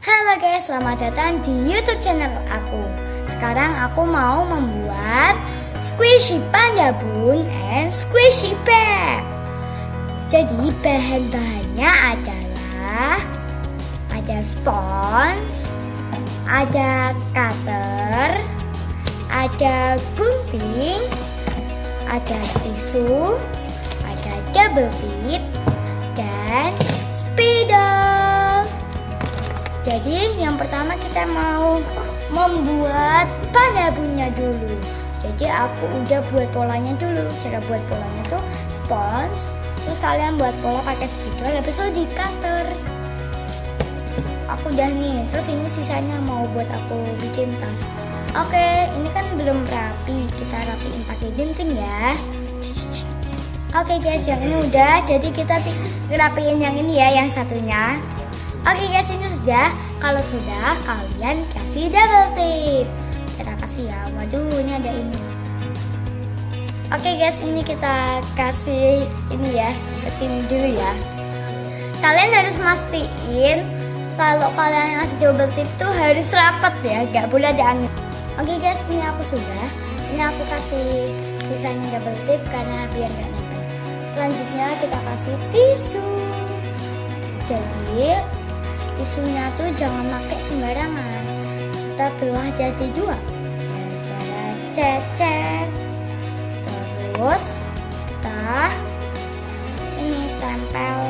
Halo guys, selamat datang di YouTube channel aku. Sekarang aku mau membuat squishy panda bun and squishy bear. Jadi bahan-bahannya adalah ada spons, ada cutter, ada gunting, ada tisu, ada double tip, dan spidol. Jadi yang pertama kita mau membuat panda bunnya dulu. Jadi aku udah buat polanya dulu. Cara buat polanya tuh spons, terus kalian buat pola pakai spidol, habis itu di cutter. Aku udah nih. Terus ini sisanya mau buat aku bikin tas. Oke, ini kan belum rapi. Kita rapiin pakai gunting ya. Oke guys, yang ini udah. Jadi kita rapiin yang ini ya, yang satunya. Oke guys, ini sudah. Kalau sudah, kalian kasih double tip. Kita kasih ya. Waduh, ini ada ini. Oke guys, ini kita kasih ini ya. Kesini dulu ya. Kalian harus mastiin kalau kalian ngasih double tip tuh harus rapat ya, gak boleh ada angin. Oke guys, ini aku sudah. Ini aku kasih sisanya double tip karena biar gak nempel. Selanjutnya kita kasih tisu. Jadi tisunya tuh jangan pakai sembarangan. Kita belah jadi dua. Cet. Terus kita ini tempel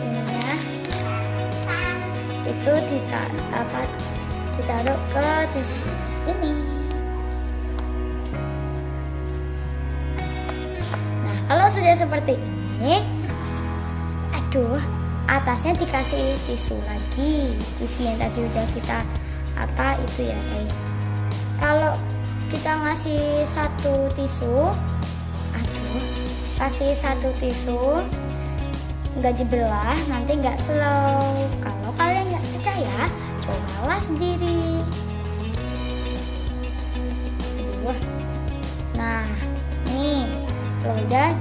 ininya. Itu ditaruh ke tisu ini. Nah, kalau sudah seperti ini, atasnya dikasih tisu lagi, tisu yang tadi udah kita itu ya guys. Kalau kita ngasih satu tisu, kasih satu tisu nggak dibelah, nanti nggak slow. Kalau kalian nggak percaya, cobalah sendiri. Nah nih, kalau udah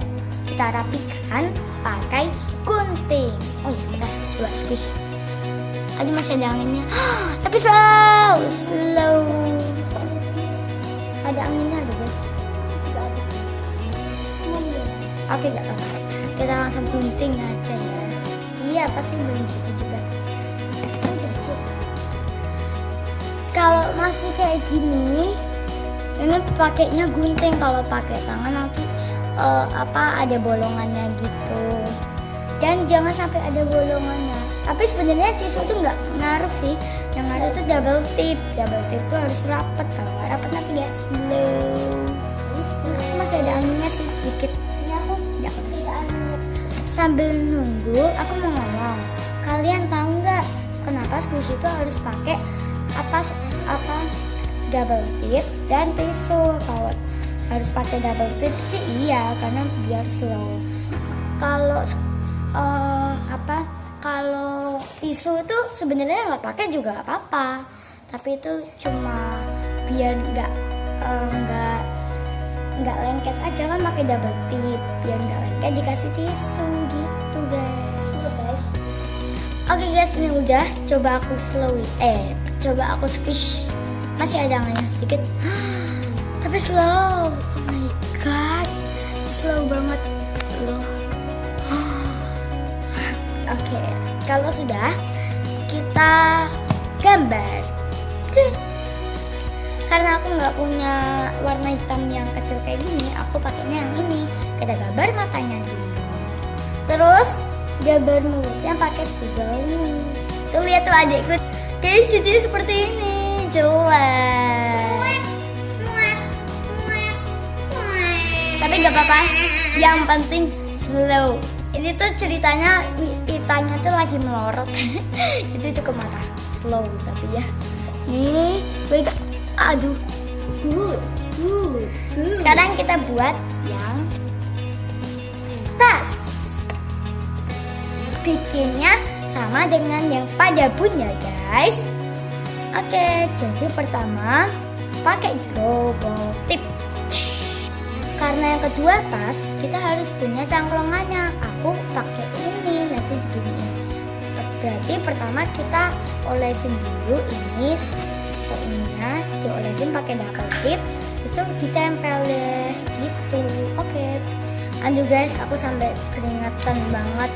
kita rapikan pakai gunting. Oh ya, kita coba squish. Tadi masih ada anginnya. Tapi slow. Ada anginnya loh guys. Oke, gak apa-apa. Kita langsung gunting aja ya. Iya, pasti belum jadi juga. Udah cukup. Kalau masih kayak gini, ini pakainya gunting. Kalau pakai tangan nanti ada bolongannya gitu. Dan jangan sampai ada bolongannya. Tapi sebenarnya tisu tuh nggak ngaruh sih. Yang ngaruh tuh double tip. Double tip tuh harus rapat. Kalau nggak rapat nanti dia slow. Masih ada anginnya sih sedikit. Ini aku nggak ada anginnya. Sambil nunggu, aku mau ngomong. Kalian tahu nggak kenapa squishy itu harus pakai double tip dan tisu? Kalau harus pakai double tip sih iya, karena biar slow. Kalau tisu itu sebenarnya nggak pakai juga apa-apa, tapi itu cuma biar nggak lengket aja kan, pakai double tip biar nggak lengket, dikasih tisu gitu guys. Oke guys, ini udah. Coba aku coba aku squish. Masih ada anginnya sedikit, tapi slow. Oh my god, slow banget loh. Oke, kalau sudah kita gambar. Karena aku nggak punya warna hitam yang kecil kayak gini, aku pakainya yang ini. Kita gambar matanya dulu. Terus gambar mulutnya pakai spidol ini. Tuh lihat tuh adikku, guys, jadi seperti ini. Jelas. Tapi gak apa-apa, yang penting slow. Ini tuh ceritanya pitanya tuh lagi melorot. Jadi itu ke mata. Slow tapi ya. Nih, aduh. Sekarang kita buat yang tas. Bikinnya sama dengan yang pada bunnya guys. Oke, jadi pertama pakai double tip. Karena yang kedua tas, kita harus punya cangklongannya. Aku pakai ini, nanti begini. Berarti pertama kita olesin dulu ini, ininya diolesin pakai double tip, terus itu ditempel deh gitu. Oke. Aduh guys, aku sampai keringatan banget,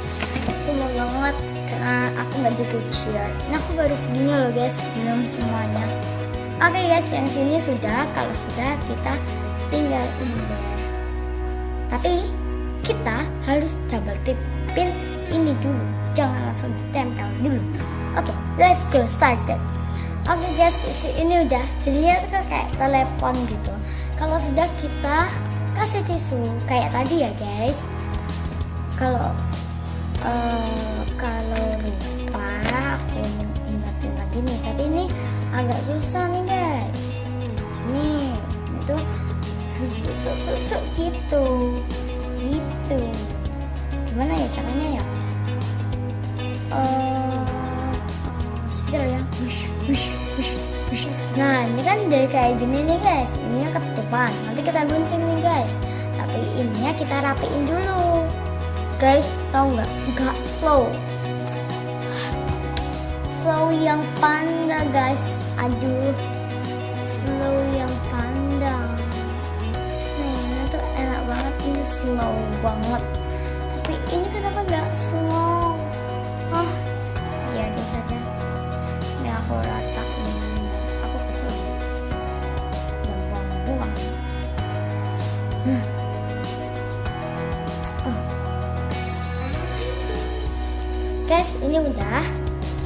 semua banget karena aku nggak di-cucier. Nah aku baru segini loh guys, belum semuanya. Oke guys, yang sini sudah. Kalau sudah kita tinggal ini deh. Tapi kita harus double tipin ini dulu, jangan langsung ditempel dulu. Oke, let's go started. Oke guys, ini udah jadinya tuh kayak telepon gitu. Kalau sudah kita kasih tisu kayak tadi ya guys. Kalau lupa aku ingatin lagi nih, tapi ini agak susah nih guys. Ini itu gitu. Gimana ya caranya ya? Sebentar ya. Nah ini kan dari kayak gini nih guys, ininya ketutupan, nanti kita gunting nih guys, tapi ininya kita rapiin dulu guys. Tahu nggak slow yang panda guys. Aduh, slow yang panda. Nah ini tuh enak banget, ini slow banget, tapi ini kenapa nggak slow? Biarin saja, ini aku ratain. Aku kesel dan buang-buang. Guys, ini udah.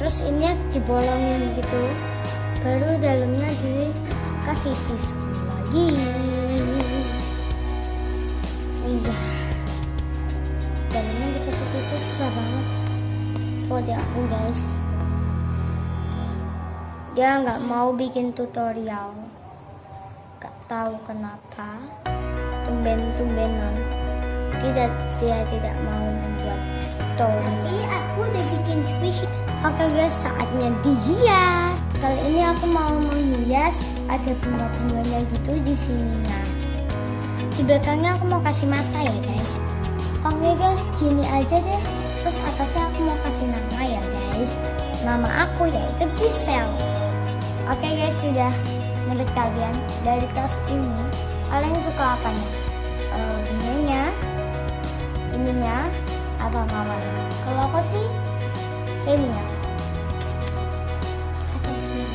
Terus ini dibolongin gitu, baru dalamnya dikasih tisu lagi. Iya, dalamnya dikasih tisu susah banget. Kode aku guys, dia nggak mau bikin tutorial, nggak tahu kenapa, tumben-tumbenan dia tidak mau membuat tutorial. Iya, aku udah bikin squishy. Oke guys, saatnya dihias. Kali ini aku mau menghias, ada bunga-bunganya gitu di sininya. Di belakangnya aku mau kasih mata ya guys. Oke guys, gini aja deh. Terus atasnya aku mau kasih nama ya guys. Nama aku yaitu Gisel. Oke guys, sudah. Menurut kalian dari tas ini kalian suka apanya? Bunganya, ininya, atau namanya? Kalau aku sih ini ya.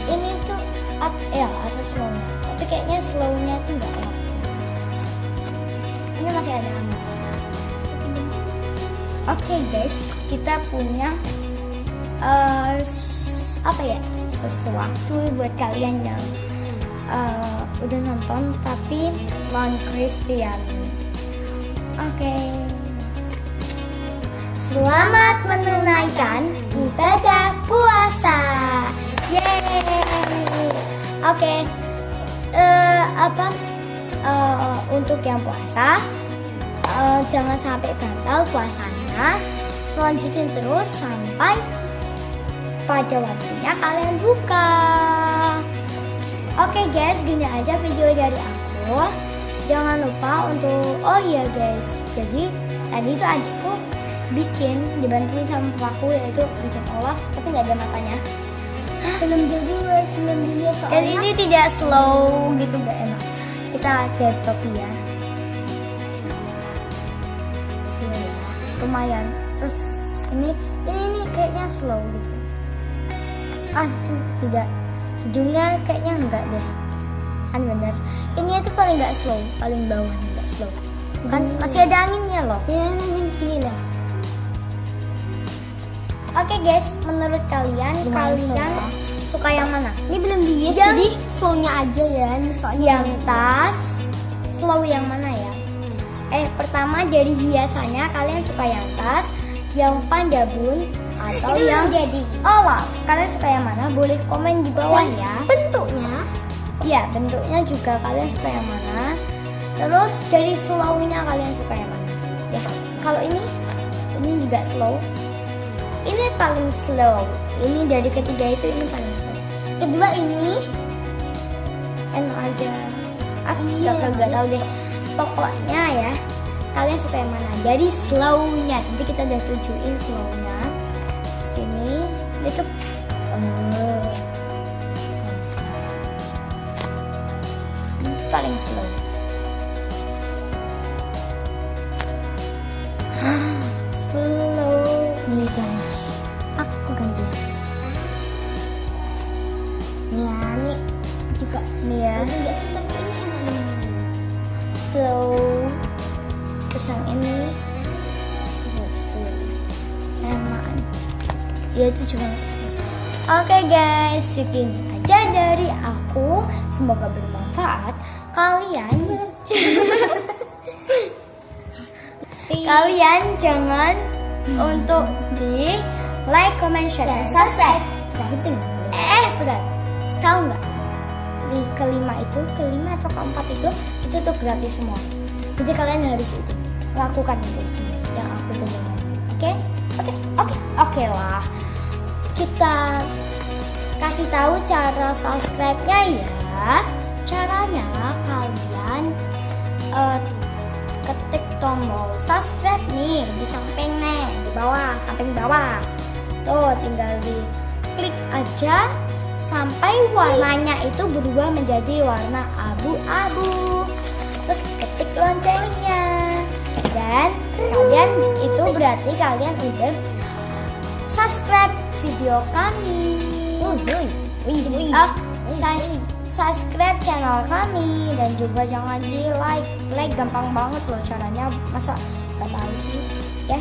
Ini tuh atas slownya. Tapi kayaknya slownya tuh nggak enak. Ini masih ada angin. Oke guys, kita punya apa ya, sesuatu buat kalian yang udah nonton tapi non-Christian. Oke. Selamat menunaikan ibadah puasa. Yeay. Oke. Untuk yang puasa, jangan sampai batal puasanya. Lanjutin terus sampai pada waktunya kalian buka. Oke guys, gini aja video dari aku. Jangan lupa untuk, oh iya guys, jadi tadi itu adikku bikin, dibantuin sama papaku, yaitu bikin Olaf tapi nggak ada matanya. Belum jadi guys, belum dia soalnya. Dan ini tidak slow gitu, nggak enak. Kita dari topi ya. Sini lumayan. Terus ini kayaknya slow gitu. Aduh, tidak. Hidungnya kayaknya enggak deh. Kan bener. Ini itu paling nggak slow, paling bawah nggak slow. Kan masih ada anginnya loh. Ya, angin gini lah. Oke guys, menurut kalian suka yang mana? Ini belum dihias, jadi slownya aja ya. Ini soalnya yang tas slow yang mana ya? Pertama dari hiasannya kalian suka yang tas, yang panda bun, atau itu yang jadi Olaf? Kalian suka yang mana? Boleh komen di bawah ya. Bentuknya? Ya, bentuknya juga kalian suka yang mana? Terus dari slownya kalian suka yang mana? Ya, kalau ini juga slow. Ini paling slow. Ini dari ketiga itu ini paling slow. Kedua ini enak aja. Gak tahu deh. Pokoknya ya, kalian suka yang mana? Dari slownya. Nanti kita udah tujuin slownya. Sini itu paling slow. Slow nih guys, aku ganti nih juga nih ya. Slow terus yang ini slow enak ya, itu juga nggak slow. Oke guys, segini aja dari aku, semoga bermanfaat. Kalian jangan untuk di like, comment, share, dan subscribe. Benar. Tahu nggak? Di kelima atau keempat itu tuh gratis semua. Jadi kalian harus itu lakukan itu semua yang aku tunjukkan. Oke lah. Kita kasih tahu cara subscribe-nya ya. Caranya kalian ketik tombol subscribe nih di samping nih, di bawah, samping bawah. Tuh tinggal diklik aja sampai warnanya itu berubah menjadi warna abu-abu. Terus ketik loncengnya. Dan kalian itu berarti kalian udah subscribe video kami. Subscribe channel kami dan juga jangan di like gampang banget loh caranya, masa gak tahu sih ya.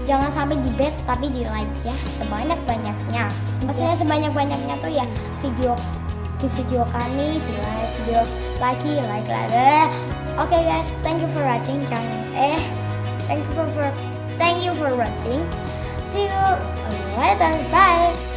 Jangan sampai di bet tapi di like ya, sebanyak-banyaknya. Maksudnya sebanyak-banyaknya tuh ya video kami, di like video lagi like. Oke guys, thank you for watching. Thank you for watching. See you later. Bye.